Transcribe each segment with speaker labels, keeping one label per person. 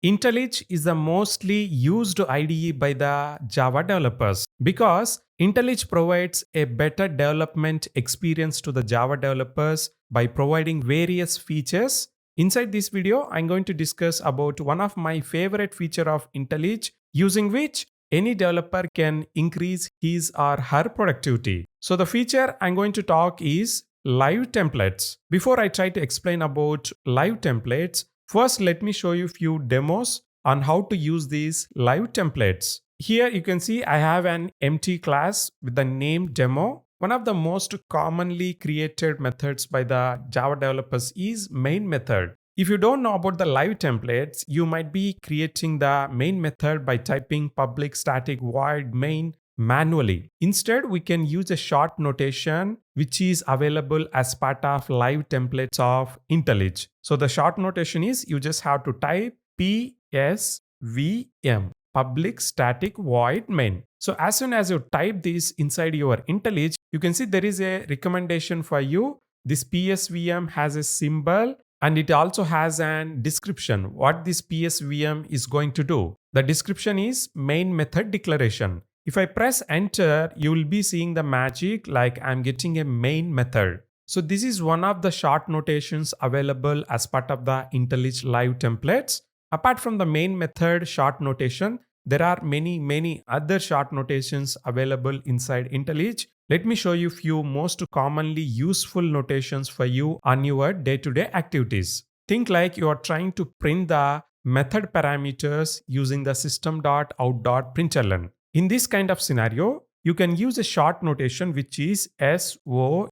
Speaker 1: IntelliJ is the mostly used IDE by the Java developers because IntelliJ provides a better development experience to the Java developers by providing various features. Inside this video, I'm going to discuss about one of my favorite feature of IntelliJ using which any developer can increase his or her productivity. So the feature I'm going to talk is live templates. Before I try to explain about live templates, first let me show you few demos on how to use these live templates. Here you can see I have an empty class with the name demo. One of the most commonly created methods by the Java developers is main method. If you don't know about the live templates, you might be creating the main method by typing public static void main manually. Instead, we can use a short notation which is available as part of live templates of IntelliJ. So the short notation is you just have to type PSVM, public static void main. So as soon as you type this inside your IntelliJ, you can see there is a recommendation for you. This PSVM has a symbol and it also has an description what this PSVM is going to do. The description is main method declaration. If I press enter, you will be seeing the magic like I'm getting a main method. So this is one of the short notations available as part of the IntelliJ Live templates. Apart from the main method short notation, there are many other short notations available inside IntelliJ. Let me show you few most commonly useful notations for you on your day-to-day activities. Think like you are trying to print the method parameters using the system.out.println. In this kind of scenario, you can use a short notation which is SOUTP.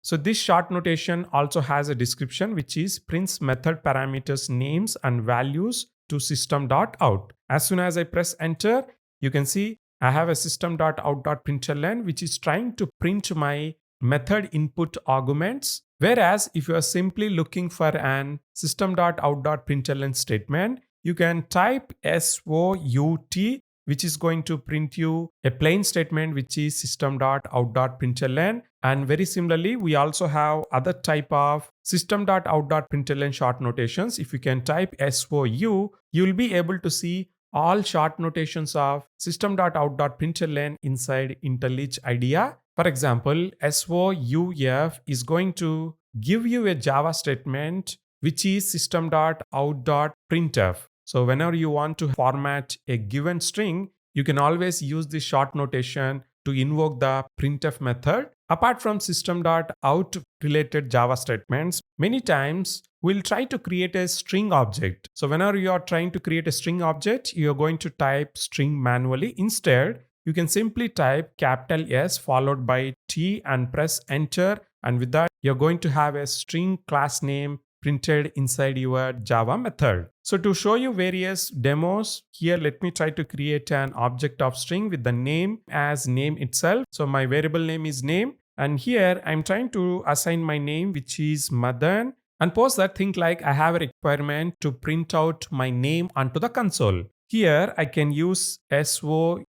Speaker 1: So this short notation also has a description which is prints method parameters names and values to system.out. As soon as I press enter, you can see I have a system.out.println which is trying to print my method input arguments. Whereas if you are simply looking for an system.out.println statement, you can type SOUT, which is going to print you a plain statement which is system.out.println. And very similarly, we also have other type of system.out.println short notations. If you can type SOU, you will be able to see all short notations of system.out.println inside IntelliJ IDEA. For example, SOUF is going to give you a Java statement which is system.out.printf. So whenever you want to format a given string, you can always use this short notation to invoke the printf method. Apart from system.out related Java statements, many times we'll try to create a string object. So whenever you are trying to create a string object, you're going to type string manually. Instead, you can simply type capital S followed by T and press enter. And with that, you're going to have a string class name printed inside your Java method. So to show you various demos, here let me try to create an object of string with the name as name itself. So my variable name is name. And here I'm trying to assign my name which is Madan. And post that think like I have a requirement to print out my name onto the console. Here I can use SOUT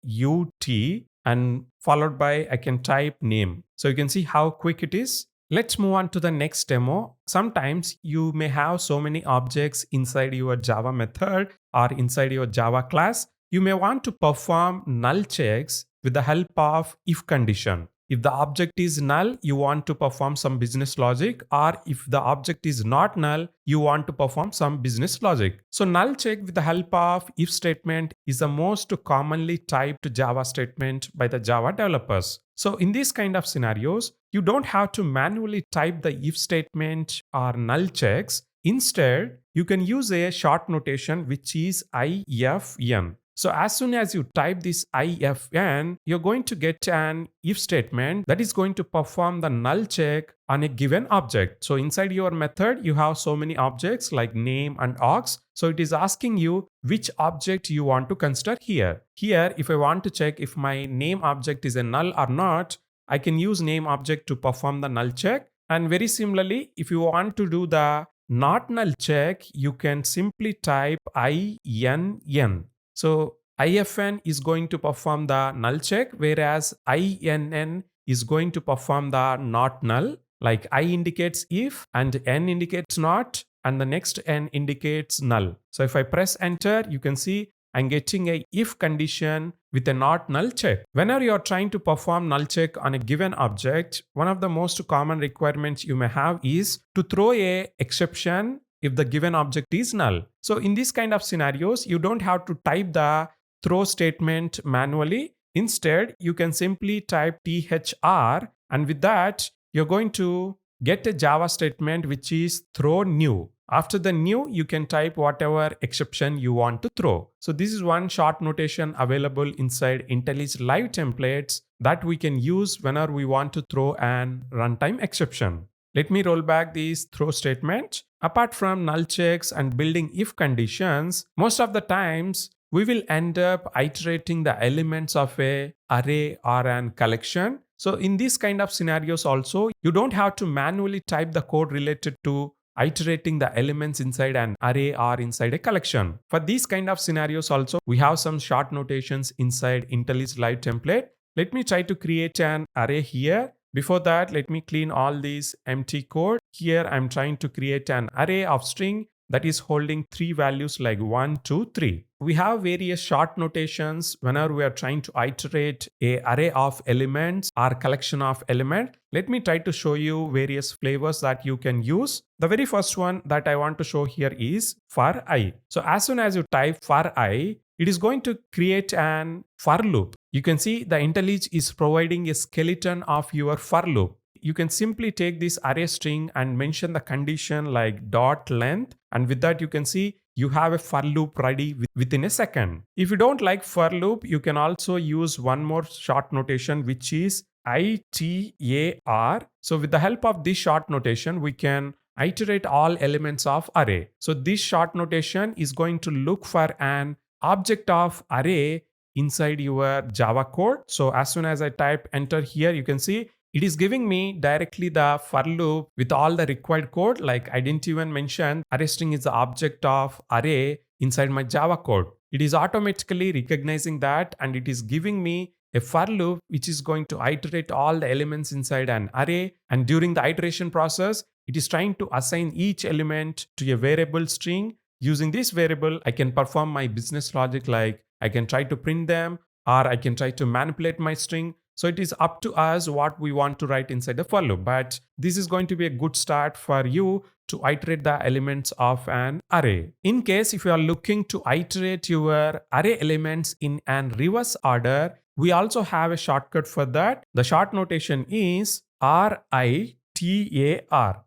Speaker 1: and followed by I can type name. So you can see how quick it is. Let's move on to the next demo. Sometimes you may have so many objects inside your Java method or inside your Java class. You may want to perform null checks with the help of if condition. If the object is null, you want to perform some business logic, or if the object is not null, you want to perform some business logic. So null check with the help of if statement is the most commonly typed Java statement by the Java developers. So in these kind of scenarios, you don't have to manually type the if statement or null checks. Instead, you can use a short notation which is IFN. So as soon as you type this IFN, you're going to get an if statement that is going to perform the null check on a given object. So inside your method, you have so many objects like name and aux. So it is asking you which object you want to consider here. Here, if I want to check if my name object is a null or not, I can use name object to perform the null check. And very similarly, if you want to do the not null check, you can simply type INN. So IFN is going to perform the null check, whereas INN is going to perform the not null. Like I indicates if and N indicates not. and the next n indicates null. So if I press enter, you can see I'm getting a if condition with a not null check. Whenever you're trying to perform null check on a given object, one of the most common requirements you may have is to throw a exception if the given object is null. So in these kind of scenarios, you don't have to type the throw statement manually. Instead, you can simply type thr, and with that, you're going to get a Java statement which is throw new. After the new, you can type whatever exception you want to throw. So this is one short notation available inside IntelliJ Live Templates that we can use whenever we want to throw an runtime exception. Let me roll back this throw statement. Apart from null checks and building if conditions, most of the times we will end up iterating the elements of a array or an collection. So in these kind of scenarios also, you don't have to manually type the code related to iterating the elements inside an array or inside a collection. For these kind of scenarios also, we have some short notations inside IntelliJ Live Template. Let me try to create an array here. Before that, let me clean all these empty code. Here I'm trying to create an array of string that is holding 3 values like 1, 2, 3. We have various short notations whenever we are trying to iterate an array of elements or collection of elements. Let me try to show you various flavors that you can use. The very first one that I want to show here is for I. So as soon as you type for I, it is going to create an for loop. You can see the IntelliJ is providing a skeleton of your for loop. You can simply take this array string and mention the condition like dot length, and with that you can see you have a for loop ready within a second. If you don't like for loop, you can also use one more short notation which is ITAR. So with the help of this short notation, we can iterate all elements of array. So this short notation is going to look for an object of array inside your Java code. So as soon as I type enter here, you can see it is giving me directly the for loop with all the required code. Like I didn't even mention array string is the object of array inside my Java code. It is automatically recognizing that, and it is giving me a for loop which is going to iterate all the elements inside an array. And during the iteration process, it is trying to assign each element to a variable string. Using this variable, I can perform my business logic, like I can try to print them or I can try to manipulate my string. So it is up to us what we want to write inside the for loop. But this is going to be a good start for you to iterate the elements of an array. In case if you are looking to iterate your array elements in an reverse order, we also have a shortcut for that. The short notation is RITAR.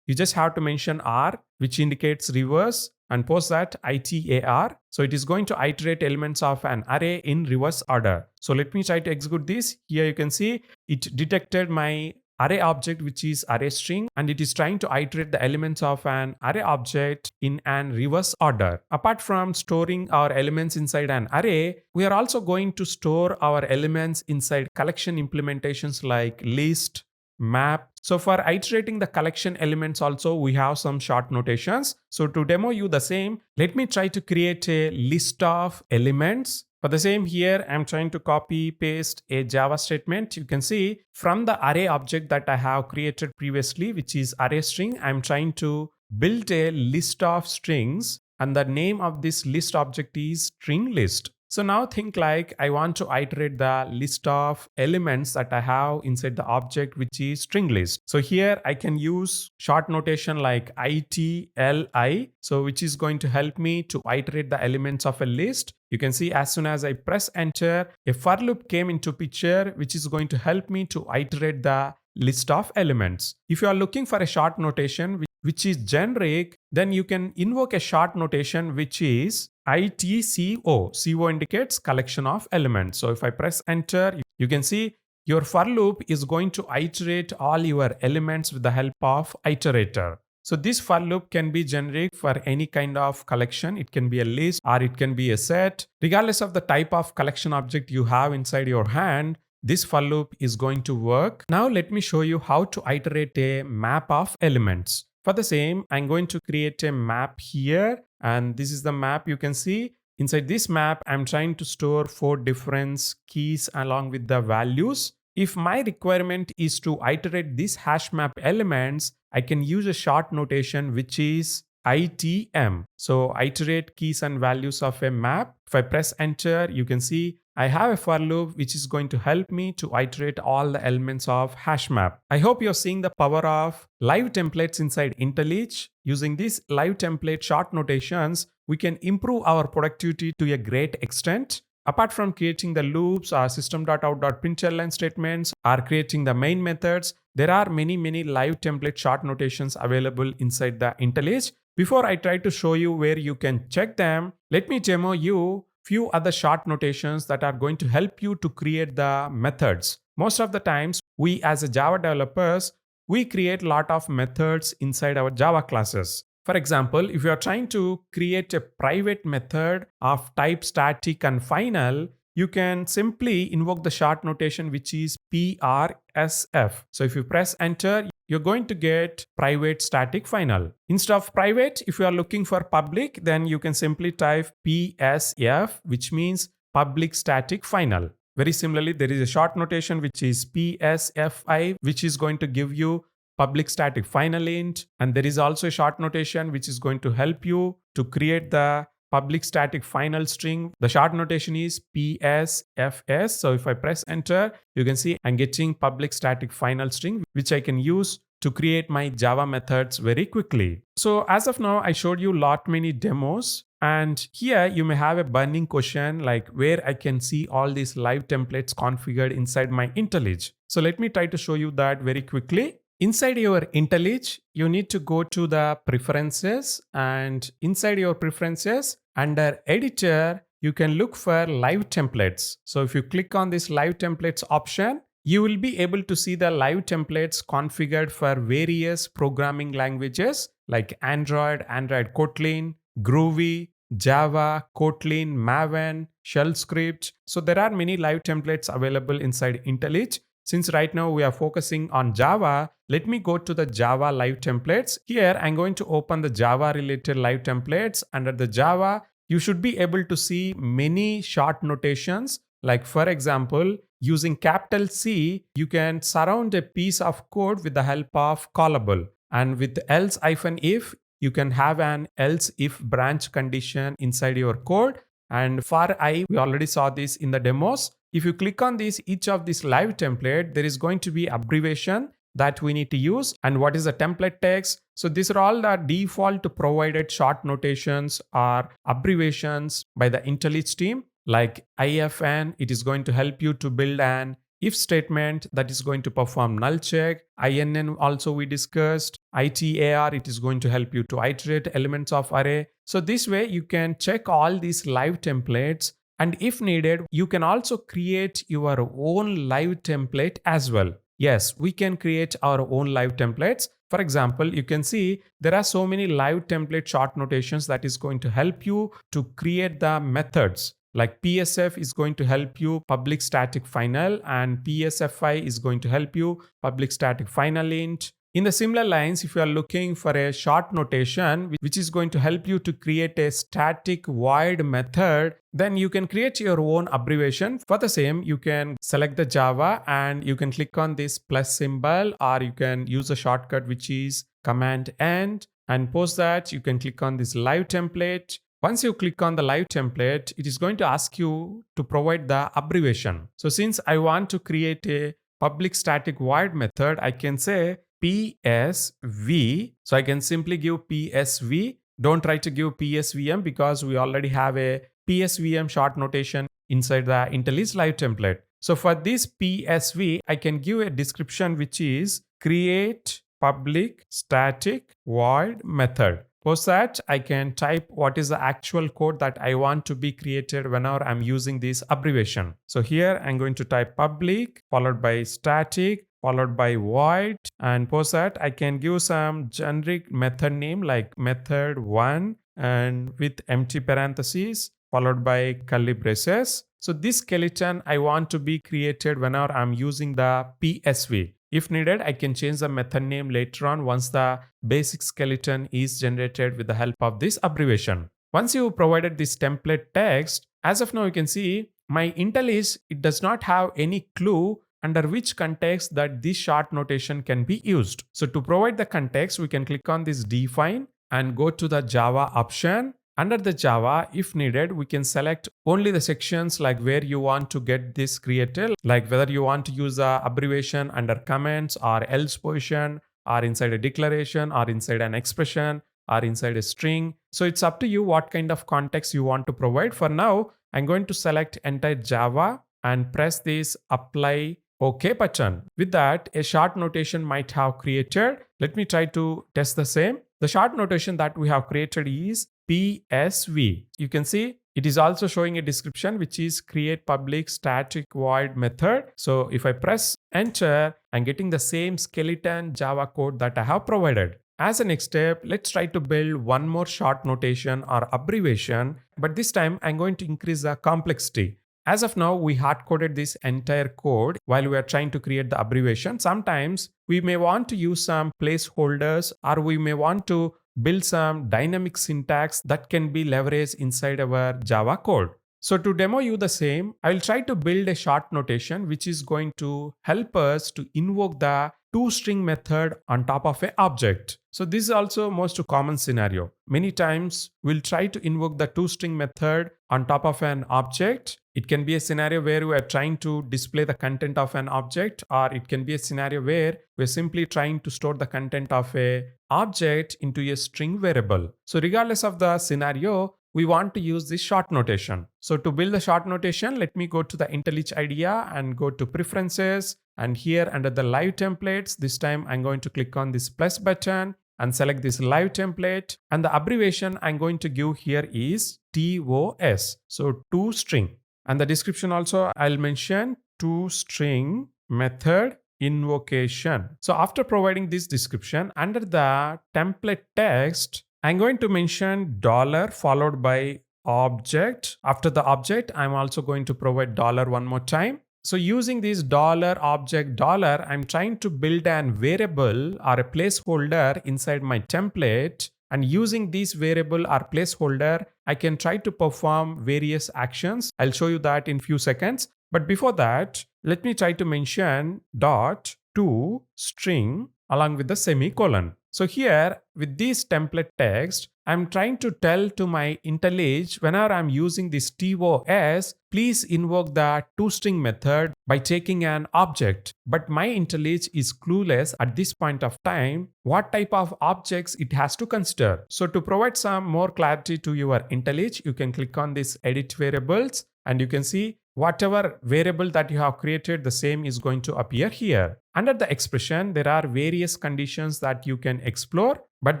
Speaker 1: You just have to mention R, which indicates reverse, and post that ITAR. So it is going to iterate elements of an array in reverse order. So let me try to execute this. Here you can see it detected my array object which is array string, and it is trying to iterate the elements of an array object in an reverse order. Apart from storing our elements inside an array, we are also going to store our elements inside collection implementations like list, map. So for iterating the collection elements also, we have some short notations. So to demo you the same, let me try to create a list of elements. For the same here, I'm trying to copy paste a Java statement. You can see from the array object that I have created previously, which is array string, I'm trying to build a list of strings, and the name of this list object is string list. So now think like I want to iterate the list of elements that I have inside the object which is string list. So here I can use short notation like ITLI, so which is going to help me to iterate the elements of a list. You can see as soon as I press enter, a for loop came into picture which is going to help me to iterate the list of elements. If you are looking for a short notation which is generic, then you can invoke a short notation which is ITCO. CO indicates collection of elements. So if I press enter, you can see your for loop is going to iterate all your elements with the help of iterator. So this for loop can be generic for any kind of collection. It can be a list or it can be a set. Regardless of the type of collection object you have inside your hand, this for loop is going to work. Now let me show you how to iterate a map of elements. For the same, I'm going to create a map here, and this is the map. You can see inside this map, I'm trying to store 4 different keys along with the values. If my requirement is to iterate these hash map elements, I can use a short notation which is ITM. So iterate keys and values of a map. If I press enter, you can see I have a for loop which is going to help me to iterate all the elements of hash map. I hope you're seeing the power of live templates inside IntelliJ. Using these live template short notations, we can improve our productivity to a great extent. Apart from creating the loops or system.out.println statements or creating the main methods, there are many live template short notations available inside the IntelliJ. Before I try to show you where you can check them, let me demo you few other short notations that are going to help you to create the methods. Most of the times, we as a Java developers, we create a lot of methods inside our Java classes. For example, if you are trying to create a private method of type static and final, you can simply invoke the short notation which is PRSF. So if you press enter, you're going to get private static final. Instead of private, if you are looking for public, then you can simply type PSF, which means public static final. Very similarly, there is a short notation which is PSFI, which is going to give you public static final int, and there is also a short notation which is going to help you to create the public static final string. The short notation is PSFS. So if I press enter, you can see I'm getting public static final string which I can use to create my Java methods very quickly. So as of now, I showed you many demos. And here you may have a burning question like where I can see all these live templates configured inside my IntelliJ. So let me try to show you that very quickly. Inside your IntelliJ, you need to go to the preferences, and inside your preferences under editor, you can look for live templates. So if you click on this live templates option, you will be able to see the live templates configured for various programming languages like Android Kotlin, Groovy, Java, Kotlin, Maven, Shell script. So there are many live templates available inside IntelliJ. Since right now we are focusing on Java, let me go to the Java live templates. Here I'm going to open the Java related live templates. Under the Java, you should be able to see many short notations. Like for example, using capital C, you can surround a piece of code with the help of callable. And with else-if, you can have an else-if branch condition inside your code. And for I, we already saw this in the demos. If you click on each of these live template, there is going to be abbreviation that we need to use. And what is the template text? So these are all the default provided short notations or abbreviations by the IntelliJ team. Like IFN, it is going to help you to build an if statement that is going to perform null check. INN also we discussed. ITAR, it is going to help you to iterate elements of array. So this way you can check all these live templates, and if needed, you can also create your own live template as well. Yes, we can create our own live templates. For example, you can see there are so many live template short notations that is going to help you to create the methods. Like PSF is going to help you public static final, and PSFI is going to help you public static final int. In the similar lines, if you are looking for a short notation which is going to help you to create a static void method, then you can create your own abbreviation. For the same, you can select the Java and you can click on this plus symbol, or you can use a shortcut which is Command End, and post that you can click on this live template. Once you click on the live template, it is going to ask you to provide the abbreviation. So since I want to create a public static void method, I can say PSV. So I can simply give PSV. Don't try to give PSVM because we already have a PSVM short notation inside the IntelliJ live template. So for this PSV, I can give a description which is create public static void method. Post that, I can type what is the actual code that I want to be created whenever I'm using this abbreviation. So here I'm going to type public followed by static followed by void, and post that I can give some generic method name like method1 and with empty parentheses followed by curly braces. So this skeleton I want to be created whenever I'm using the PSV. If needed, I can change the method name later on once the basic skeleton is generated with the help of this abbreviation. Once you provided this template text, as of now you can see my IntelliJ, it does not have any clue under which context that this short notation can be used. So to provide the context, we can click on this define, and go to the Java option. Under the Java, if needed, we can select only the sections like where you want to get this created, like whether you want to use the abbreviation under comments or else position or inside a declaration or inside an expression or inside a string. So it's up to you what kind of context you want to provide. For now, I'm going to select entire Java and press this apply OK button. With that, a short notation might have created. Let me try to test the same. The short notation that we have created is PSV. You can see it is also showing a description which is create public static void method. So if I press enter, I'm getting the same skeleton Java code that I have provided. As a next step, let's try to build one more short notation or abbreviation, but this time I'm going to increase the complexity. As of now, we hard-coded this entire code while we are trying to create the abbreviation. Sometimes we may want to use some placeholders, or we may want to build some dynamic syntax that can be leveraged inside our Java code. So to demo you the same, I will try to build a short notation which is going to help us to invoke the toString method on top of an object. So this is also most common scenario. Many times we'll try to invoke the toString method on top of an object. It can be a scenario where we are trying to display the content of an object, or it can be a scenario where we're simply trying to store the content of a object into a string variable. So regardless of the scenario, we want to use this short notation. So to build the short notation, let me go to the IntelliJ IDEA and go to preferences. And here under the live templates, this time I'm going to click on this plus button and select this live template. And the abbreviation I'm going to give here is TOS. So toString. And the description also I'll mention toString method invocation. So after providing this description, under the template text, I'm going to mention dollar followed by object. After the object, I'm also going to provide dollar one more time. So using this dollar object dollar, I'm trying to build an variable or a placeholder inside my template. And using this variable or placeholder, I can try to perform various actions. I'll show you that in few seconds. But before that, let me try to mention dot to string along with the semicolon. So here with this template text, I'm trying to tell to my IntelliJ whenever I'm using this TOS, please invoke the toString method by taking an object. But my IntelliJ is clueless at this point of time what type of objects it has to consider. So to provide some more clarity to your IntelliJ, you can click on this edit variables and you can see whatever variable that you have created, the same is going to appear here. Under the expression, there are various conditions that you can explore, but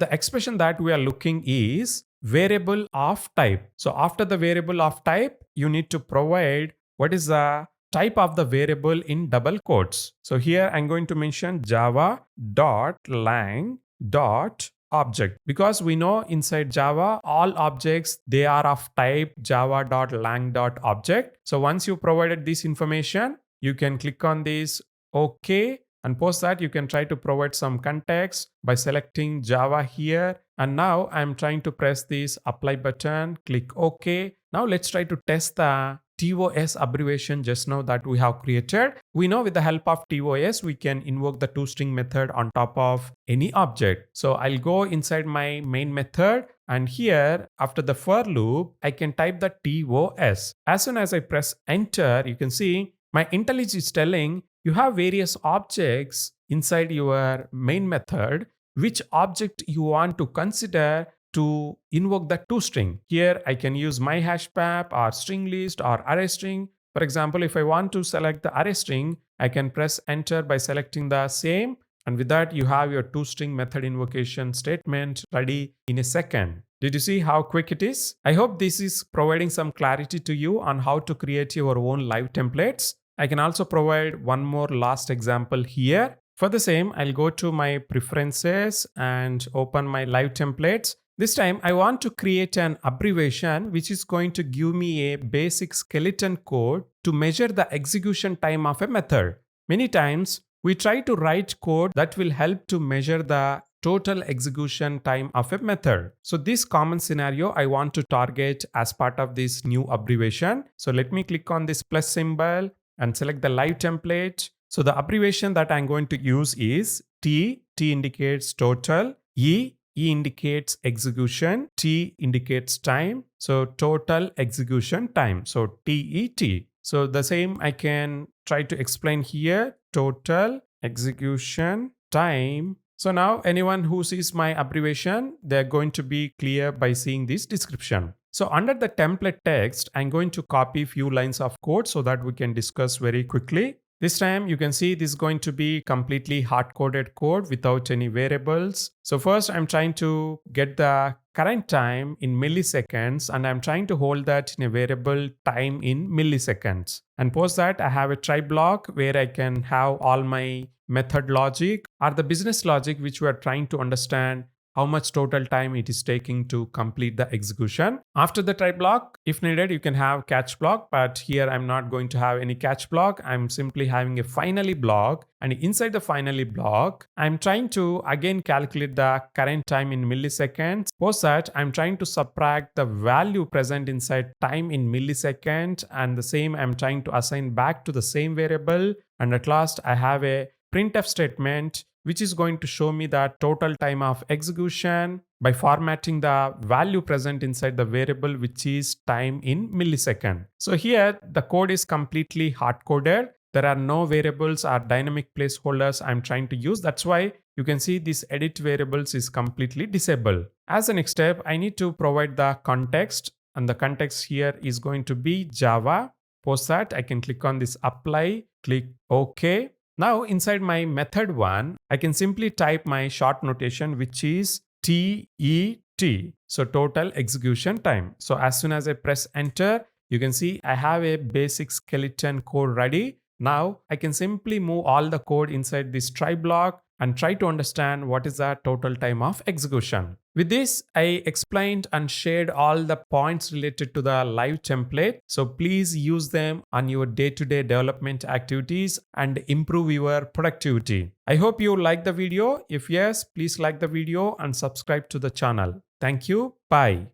Speaker 1: the expression that we are looking is variable of type. So after the variable of type, you need to provide what is the type of the variable in double quotes. So here I'm going to mention java.lang.object, because we know inside Java all objects they are of type java.lang.object. So once you provided this information, you can click on this OK, and post that you can try to provide some context by selecting Java here. And now I'm trying to press this apply button, click OK. Now let's try to test the TOS abbreviation just now that we have created. We know with the help of TOS, we can invoke the toString method on top of any object. So I'll go inside my main method, and here after the for loop, I can type the TOS. As soon as I press enter, you can see my IntelliJ is telling you have various objects inside your main method. Which object you want to consider to invoke the toString? Here I can use my hashmap or string list or array string. For example, if I want to select the array string, I can press enter by selecting the same. And with that, you have your toString method invocation statement ready in a second. Did you see how quick it is? I hope this is providing some clarity to you on how to create your own live templates. I can also provide one more last example here. For the same, I'll go to my preferences and open my live templates. This time I want to create an abbreviation which is going to give me a basic skeleton code to measure the execution time of a method. Many times we try to write code that will help to measure the total execution time of a method. So this common scenario I want to target as part of this new abbreviation. So let me click on this plus symbol and select the live template. So the abbreviation that I'm going to use is T indicates total, E E indicates execution, T indicates time. So total execution time. So TET. So the same I can try to explain here. Total execution time. So now anyone who sees my abbreviation, they're going to be clear by seeing this description. So under the template text, I'm going to copy few lines of code so that we can discuss very quickly. This time you can see this is going to be completely hard-coded code without any variables. So first I'm trying to get the current time in milliseconds and I'm trying to hold that in a variable time in milliseconds. And post that I have a try block where I can have all my method logic or the business logic which we are trying to understand how much total time it is taking to complete the execution. After the try block, if needed, you can have catch block, but here I'm not going to have any catch block. I'm simply having a finally block, and inside the finally block, I'm trying to again calculate the current time in milliseconds. Post that, I'm trying to subtract the value present inside time in milliseconds, and the same I'm trying to assign back to the same variable. And at last, I have a printf statement which is going to show me the total time of execution by formatting the value present inside the variable which is time in millisecond. So here the code is completely hard-coded. There are no variables or dynamic placeholders I'm trying to use. That's why you can see this edit variables is completely disabled. As a next step, I need to provide the context, and the context here is going to be Java. Post that, I can click on this apply, click OK. Now inside my method one, I can simply type my short notation which is TET. So total execution time. So as soon as I press enter, you can see I have a basic skeleton code ready. Now I can simply move all the code inside this try block and try to understand what is the total time of execution. With this, I explained and shared all the points related to the live template. So please use them on your day-to-day development activities and improve your productivity. I hope you like the video. If yes, please like the video and subscribe to the channel. Thank you. Bye.